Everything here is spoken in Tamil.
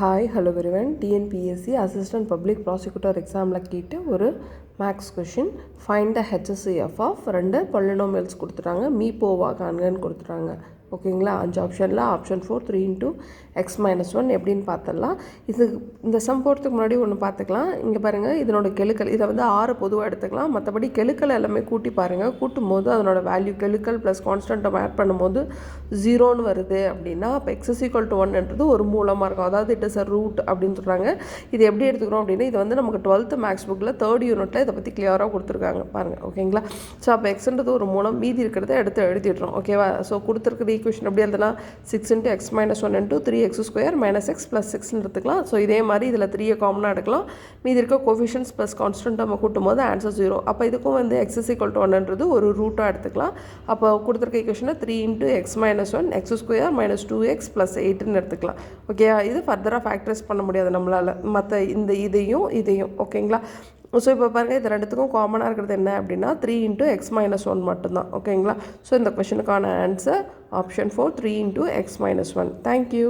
Hi hello everyone. TNPSC assistant public prosecutor எக்ஸாமில் கேட்டு ஒரு maths question. Find the HCF of 2 polynomials கொடுத்துட்டாங்க. மீ-போவா காண்கன்னு கொடுத்துட்டாங்க. ஓகேங்களா? 5 ஆப்ஷனில் ஆப்ஷன் 4 3 இன்ட்டு எக்ஸ் மைனஸ் 1 எப்படின்னு பார்த்துடலாம். இது இந்த சம் போகிறதுக்கு முன்னாடி ஒன்று பார்த்துக்கலாம். இங்கே பாருங்கள், இதனோட கெழுக்கள் இதை வந்து 6 பொதுவாக எடுத்துக்கலாம். மற்றபடி கெழுக்கள் எல்லாமே கூட்டி பாருங்கள். கூட்டும் போது அதனோட வேல்யூ கெழுக்கள் ப்ளஸ் கான்ஸ்டன்ட்டை ஆட் பண்ணும்போது 0ன்னு வருது அப்படின்னா அப்போ எக்ஸ் ஈக்குவல் டு 1ன்றது ஒரு மூலமாக இருக்கும். அதாவது இட் இஸ் அ ரூட் அப்படின்னு சொல்கிறாங்க. இது எப்படி எடுத்துக்கிறோம் அப்படின்னா, இது வந்து நமக்கு 12th மேக்ஸ் புக்கில் 3rd யூனிட்டில் இதை பற்றி கிளியராக கொடுத்துருக்காங்க பாருங்கள். ஓகேங்களா? ஸோ அப்போ எக்ஸ்ன்றது ஒரு மூலம், மீதி இருக்கிறத எடுத்து எழுதிடுறோம். ஓகேவா? ஸோ கொடுத்துருக்குறது ஈக்குவேஷன் எப்படி எழுதலாம்? 6 × x - 1 × 3x² - x + 6ன்னு எடுத்துக்கலாம். ஸோ இதே மாதிரி இதில் 3 காமனாக எடுக்கலாம். மீதி இருக்க கோஃபிஷியன்ஸ் ப்ளஸ் கான்ஸ்டன்ட் நம்ம கூட்டும் போது ஆன்சர் 0. அப்போ இதுக்கும் வந்து x = 1ன்றது ஒரு ரூட்டாக எடுத்துக்கலாம். அப்போ கொடுத்துருக்க ஈக்குவேஷனை 3 × x - 1 x² - 2x + 8ன்னு எடுத்துக்கலாம். ஓகே, இது ஃபர்தராக ஃபேக்டரைஸ் பண்ண முடியாது நம்மளால், மற்ற இதையும். ஓகேங்களா? ஸோ இப்போ பாருங்கள், இது ரெண்டுத்துக்கும் காமனாக இருக்கிறது என்ன அப்படின்னா 3 × x - 1 மட்டும்தான். ஓகேங்களா? ஸோ இந்த கொஷனுக்கான ஆன்சர் ஆப்ஷன் 4 3 × x - 1. தேங்க்யூ.